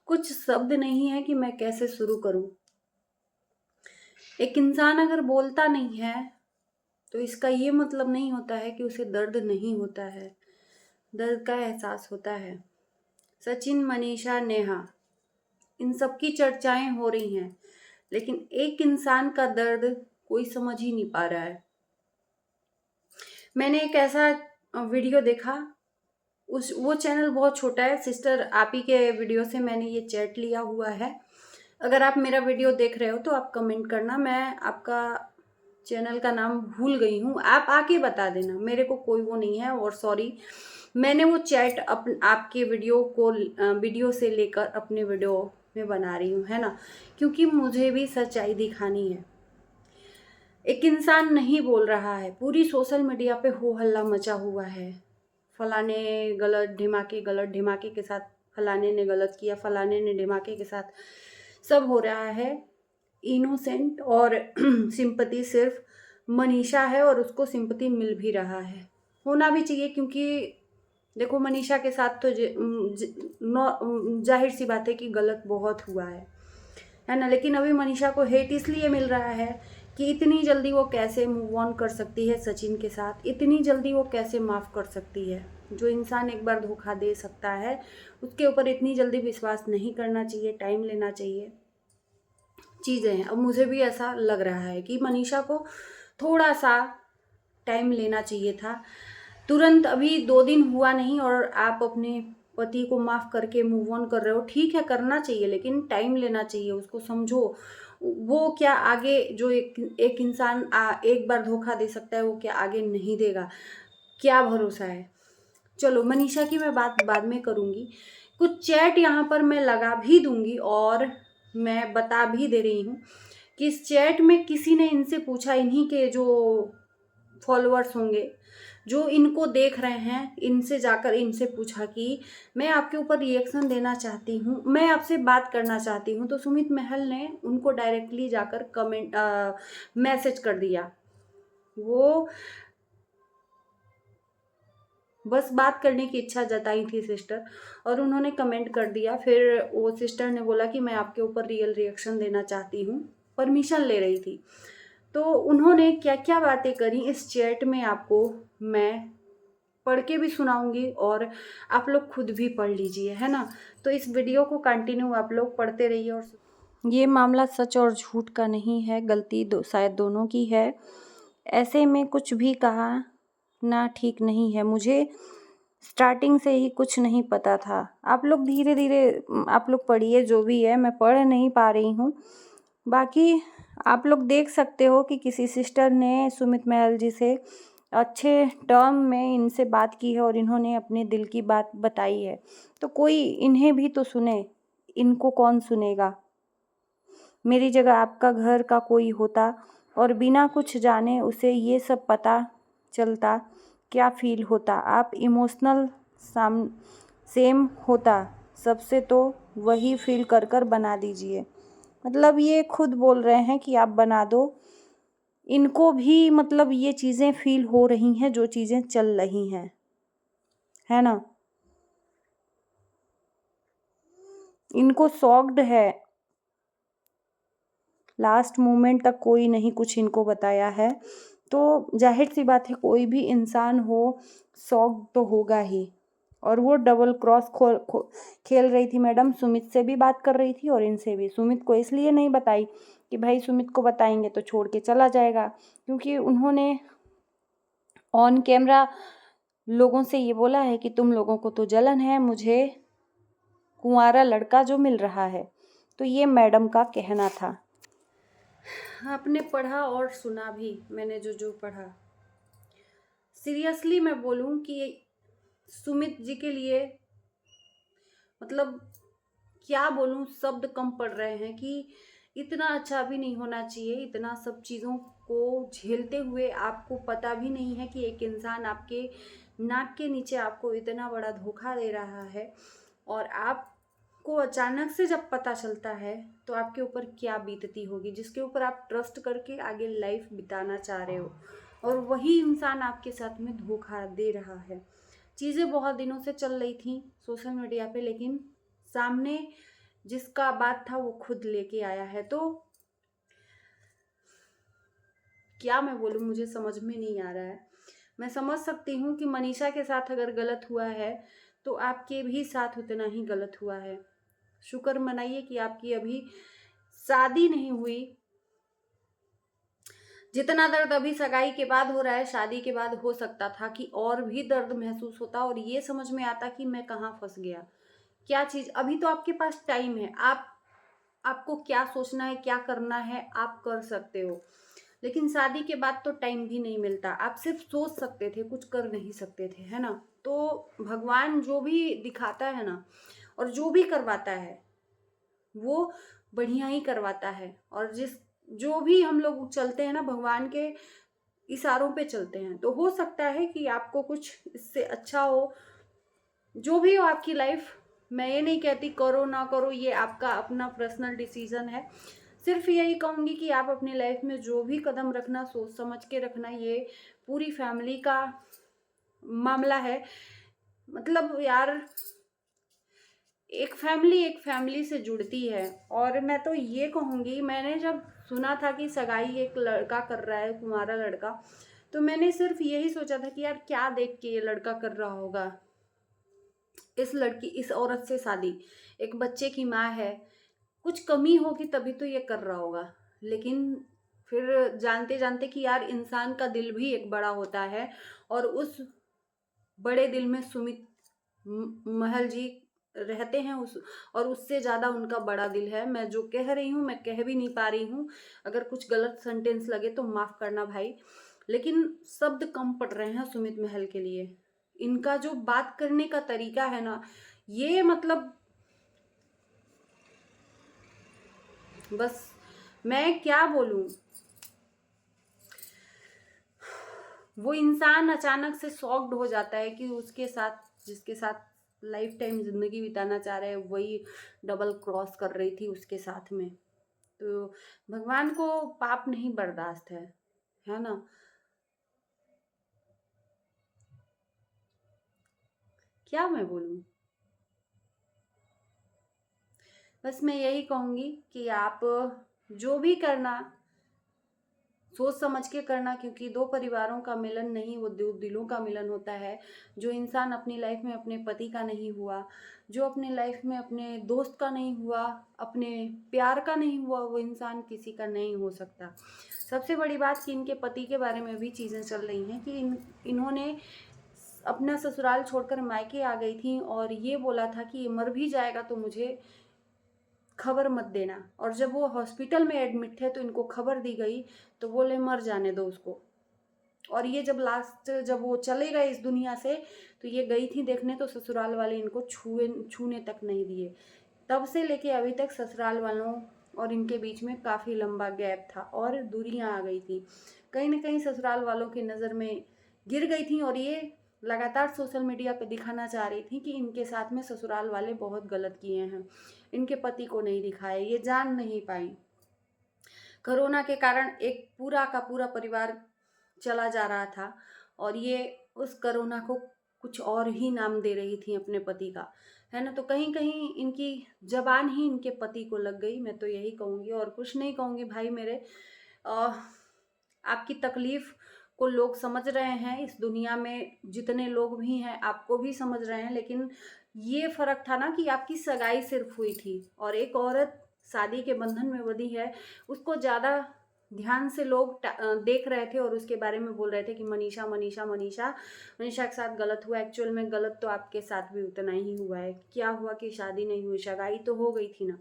कुछ शब्द नहीं है कि मैं कैसे शुरू करूं। एक इंसान अगर बोलता नहीं है तो इसका ये मतलब नहीं होता है कि उसे दर्द नहीं होता है। दर्द का एहसास होता है। सचिन, मनीषा, नेहा, इन सब की चर्चाएं हो रही हैं, लेकिन एक इंसान का दर्द कोई समझ ही नहीं पा रहा है। मैंने एक ऐसा वीडियो देखा, उस वो चैनल बहुत छोटा है। सिस्टर आप ही के वीडियो से मैंने ये चैट लिया हुआ है। अगर आप मेरा वीडियो देख रहे हो तो आप कमेंट करना। मैं आपका चैनल का नाम भूल गई हूँ, आप आके बता देना, मेरे को कोई वो नहीं है। और सॉरी, मैंने वो चैट आपके वीडियो से लेकर अपने वीडियो में बना रही हूँ, है ना, क्योंकि मुझे भी सच्चाई दिखानी है। एक इंसान नहीं बोल रहा है, पूरी सोशल मीडिया पे हो हल्ला मचा हुआ है। फलाने गलत ढिमाके के साथ फलाने ने गलत किया, फलाने ने ढिमाके के साथ, सब हो रहा है। इनोसेंट और सिंपैथी सिर्फ मनीषा है, और उसको सिंपैथी मिल भी रहा है, होना भी चाहिए। क्योंकि देखो, मनीषा के साथ तो जाहिर सी बात है कि गलत बहुत हुआ है ना। लेकिन अभी मनीषा को हेट इसलिए मिल रहा है कि इतनी जल्दी वो कैसे मूव ऑन कर सकती है सचिन के साथ, इतनी जल्दी वो कैसे माफ़ कर सकती है। जो इंसान एक बार धोखा दे सकता है उसके ऊपर इतनी जल्दी विश्वास नहीं करना चाहिए, टाइम लेना चाहिए। चीज़ें हैं, अब मुझे भी ऐसा लग रहा है कि मनीषा को थोड़ा सा टाइम लेना चाहिए था। तुरंत अभी 2 दिन हुआ नहीं और आप अपने पति को माफ़ करके मूव ऑन कर रहे हो, ठीक है, करना चाहिए, लेकिन टाइम लेना चाहिए, उसको समझो। वो क्या आगे जो एक इंसान एक बार धोखा दे सकता है, वो क्या आगे नहीं देगा? क्या भरोसा है। चलो, मनीषा की मैं बात बाद में करूँगी। कुछ चैट यहाँ पर मैं लगा भी दूँगी, और मैं बता भी दे रही हूँ कि इस चैट में किसी ने इनसे पूछा, इन्हीं के जो फॉलोअर्स होंगे, जो इनको देख रहे हैं, इनसे जाकर इनसे पूछा कि मैं आपके ऊपर रिएक्शन देना चाहती हूँ, मैं आपसे बात करना चाहती हूँ। तो सुमित महल ने उनको डायरेक्टली जाकर मैसेज कर दिया। वो बस बात करने की इच्छा जताई थी सिस्टर, और उन्होंने कमेंट कर दिया। फिर वो सिस्टर ने बोला कि मैं आपके ऊपर रियल रिएक्शन देना चाहती हूँ, परमिशन ले रही थी। तो उन्होंने क्या क्या बातें करी इस चैट में आपको मैं पढ़ के भी सुनाऊंगी, और आप लोग खुद भी पढ़ लीजिए, है ना। तो इस वीडियो को कंटिन्यू आप लोग पढ़ते रहिए। और ये मामला सच और झूठ का नहीं है, गलती शायद दोनों की है। ऐसे में कुछ भी कहा ना ठीक नहीं है। मुझे स्टार्टिंग से ही कुछ नहीं पता था। आप लोग धीरे धीरे आप लोग पढ़िए, जो भी है, मैं पढ़ नहीं पा रही हूँ। बाकी आप लोग देख सकते हो कि किसी सिस्टर ने सुमित महल जी से अच्छे टर्म में इनसे बात की है, और इन्होंने अपने दिल की बात बताई है। तो कोई इन्हें भी तो सुने, इनको कौन सुनेगा। मेरी जगह आपका घर का कोई होता और बिना कुछ जाने उसे ये सब पता चलता, क्या फील होता। आप इमोशनल सेम होता सबसे, तो वही फील कर कर बना दीजिए। मतलब ये खुद बोल रहे हैं कि आप बना दो। इनको भी मतलब ये चीज़ें फील हो रही हैं, जो चीज़ें चल रही हैं, है ना। इनको शॉक्ड है, लास्ट मोमेंट तक कोई नहीं कुछ इनको बताया है। तो जाहिर सी बात है, कोई भी इंसान हो शॉक्ड तो होगा ही। और वो डबल क्रॉस खेल रही थी मैडम, सुमित से भी बात कर रही थी और इनसे भी। सुमित को इसलिए नहीं बताई कि भाई सुमित को बताएंगे तो छोड़ के चला जाएगा, क्योंकि उन्होंने ऑन कैमरा लोगों से ये बोला है कि तुम लोगों को तो जलन है मुझे कुंवारा लड़का जो मिल रहा है। तो ये मैडम का कहना था। आपने पढ़ा और सुना भी, मैंने जो जो पढ़ा। सीरियसली मैं बोलूं कि सुमित जी के लिए मतलब क्या बोलूं, शब्द कम पड़ रहे हैं कि इतना अच्छा भी नहीं होना चाहिए। इतना सब चीज़ों को झेलते हुए आपको पता भी नहीं है कि एक इंसान आपके नाक के नीचे आपको इतना बड़ा धोखा दे रहा है, और आपको अचानक से जब पता चलता है तो आपके ऊपर क्या बीतती होगी, जिसके ऊपर आप ट्रस्ट करके आगे लाइफ बिताना चाह रहे हो, और वही इंसान आपके साथ में धोखा दे रहा है। चीज़ें बहुत दिनों से चल रही थी सोशल मीडिया पे, लेकिन सामने जिसका बात था वो खुद लेके आया है। तो क्या मैं बोलूँ, मुझे समझ में नहीं आ रहा है। मैं समझ सकती हूँ कि मनीषा के साथ अगर गलत हुआ है तो आपके भी साथ उतना ही गलत हुआ है। शुक्र मनाइए कि आपकी अभी शादी नहीं हुई। जितना दर्द अभी सगाई के बाद हो रहा है, शादी के बाद हो सकता था कि और भी दर्द महसूस होता और ये समझ में आता कि मैं कहाँ फंस गया, क्या चीज। अभी तो आपके पास टाइम है, आपको क्या सोचना है, क्या करना है, आप कर सकते हो। लेकिन शादी के बाद तो टाइम भी नहीं मिलता। आप सिर्फ सोच सकते थे, कुछ कर नहीं सकते थे, है ना। तो भगवान जो भी दिखाता है ना और जो भी करवाता है वो बढ़िया ही करवाता है। और जो भी हम लोग चलते हैं ना, भगवान के इशारों पे चलते हैं। तो हो सकता है कि आपको कुछ इससे अच्छा हो, जो भी हो आपकी लाइफ। मैं ये नहीं कहती करो ना करो, ये आपका अपना पर्सनल डिसीजन है। सिर्फ यही कहूंगी कि आप अपनी लाइफ में जो भी कदम रखना, सोच समझ के रखना। ये पूरी फैमिली का मामला है। मतलब यार, एक फैमिली से जुड़ती है। और मैं तो ये कहूंगी, मैंने जब सुना था कि सगाई एक लड़का कर रहा है, कुंवारा लड़का, तो मैंने सिर्फ यही सोचा था कि यार क्या देख के ये लड़का कर रहा होगा। इस औरत से शादी, एक बच्चे की माँ है, कुछ कमी होगी तभी तो ये कर रहा होगा। लेकिन फिर जानते जानते कि यार इंसान का दिल भी एक बड़ा होता है। और उस बड़े दिल में सुमित महल जी रहते हैं उस, और उससे ज्यादा उनका बड़ा दिल है। मैं जो कह रही हूँ मैं कह भी नहीं पा रही हूँ। अगर कुछ गलत सेंटेंस लगे तो माफ करना भाई। लेकिन शब्द कम पड़ रहे हैं सुमित महल के लिए। इनका जो बात करने का तरीका है ना, ये मतलब बस मैं क्या बोलूं। वो इंसान अचानक से शॉक्ड हो जाता है कि उसके साथ, जिसके साथ लाइफ टाइम जिंदगी बिताना चाह रहे हैं, वही डबल क्रॉस कर रही थी उसके साथ में। तो भगवान को पाप नहीं बर्दाश्त है ना। क्या मैं बोलूं। बस मैं यही कहूंगी कि आप जो भी करना, सोच समझ के करना। क्योंकि दो परिवारों का मिलन नहीं, वो दो दिलों का मिलन होता है। जो इंसान अपनी लाइफ में अपने पति का नहीं हुआ, जो अपने लाइफ में अपने दोस्त का नहीं हुआ, अपने प्यार का नहीं हुआ, वो इंसान किसी का नहीं हो सकता। सबसे बड़ी बात कि इनके पति के बारे में भी चीज़ें चल रही हैं कि इन्होंने अपना ससुराल छोड़कर मायके आ गई थी और ये बोला था कि ये मर भी जाएगा तो मुझे खबर मत देना। और जब वो हॉस्पिटल में एडमिट थे तो इनको खबर दी गई तो बोले मर जाने दो उसको। और ये जब वो चले गए इस दुनिया से, तो ये गई थी देखने, तो ससुराल वाले इनको छूने तक नहीं दिए। तब से लेके अभी तक ससुराल वालों और इनके बीच में काफ़ी लंबा गैप था और दूरियां आ गई थी। कहीं ना कहीं ससुराल वालों की नज़र में गिर गई थी और ये लगातार सोशल मीडिया पे दिखाना चाह रही थी कि इनके साथ में ससुराल वाले बहुत गलत किए हैं, इनके पति को नहीं दिखाए, ये जान नहीं पाई। कोरोना के कारण एक पूरा का पूरा परिवार चला जा रहा था और ये उस कोरोना को कुछ और ही नाम दे रही थी अपने पति का, है ना। तो कहीं कहीं इनकी जबान ही इनके पति को लग गई। मैं तो यही कहूँगी और कुछ नहीं कहूँगी भाई मेरे। आपकी तकलीफ को लोग समझ रहे हैं, इस दुनिया में जितने लोग भी हैं आपको भी समझ रहे हैं। लेकिन ये फर्क था ना कि आपकी सगाई सिर्फ हुई थी और एक औरत शादी के बंधन में बंधी है, उसको ज़्यादा ध्यान से लोग देख रहे थे और उसके बारे में बोल रहे थे कि मनीषा मनीषा मनीषा मनीषा के साथ गलत हुआ। एक्चुअल में गलत तो आपके साथ भी उतना ही हुआ है। क्या हुआ कि शादी नहीं हुई, सगाई तो हो गई थी ना।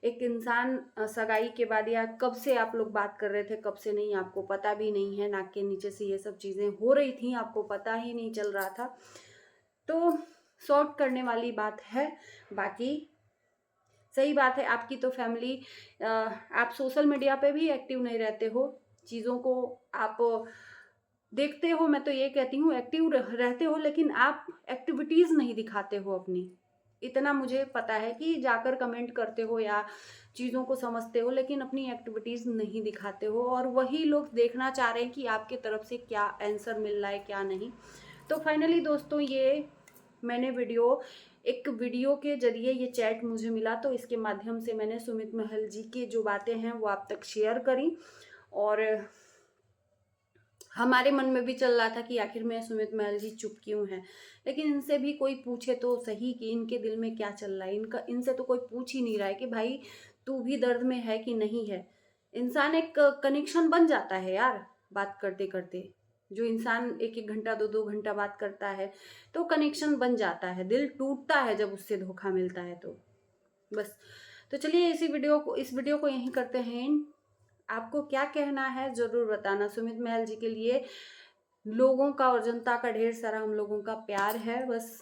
एक इंसान सगाई के बाद, या कब से आप लोग बात कर रहे थे कब से नहीं आपको पता भी नहीं है, नाक के नीचे से ये सब चीज़ें हो रही थी, आपको पता ही नहीं चल रहा था। तो सॉर्ट करने वाली बात है। बाकी सही बात है, आपकी तो फैमिली, आप सोशल मीडिया पे भी एक्टिव नहीं रहते हो, चीज़ों को आप देखते हो। मैं तो ये कहती हूँ एक्टिव रहते हो, लेकिन आप एक्टिविटीज़ नहीं दिखाते हो अपनी। इतना मुझे पता है कि जाकर कमेंट करते हो या चीज़ों को समझते हो, लेकिन अपनी एक्टिविटीज़ नहीं दिखाते हो। और वही लोग देखना चाह रहे हैं कि आपके तरफ से क्या आंसर मिल रहा है क्या नहीं। तो फाइनली दोस्तों, ये मैंने वीडियो एक वीडियो के ज़रिए ये चैट मुझे मिला, तो इसके माध्यम से मैंने सुमित महल जी की जो बातें हैं वो आप तक शेयर करी। और हमारे मन में भी चल रहा था कि आखिर में सुमित महल जी चुप क्यों हैं। लेकिन इनसे भी कोई पूछे तो सही कि इनके दिल में क्या चल रहा है। इनसे तो कोई पूछ ही नहीं रहा है कि भाई तू भी दर्द में है कि नहीं है। इंसान एक कनेक्शन बन जाता है यार बात करते करते। जो इंसान 1-1 घंटा 2-2 घंटा बात करता है तो कनेक्शन बन जाता है, दिल टूटता है जब उससे धोखा मिलता है तो। बस, तो चलिए इस वीडियो को यहीं करते हैं एंड। आपको क्या कहना है ज़रूर बताना। सुमित महल जी के लिए लोगों का और जनता का ढेर सारा हम लोगों का प्यार है। बस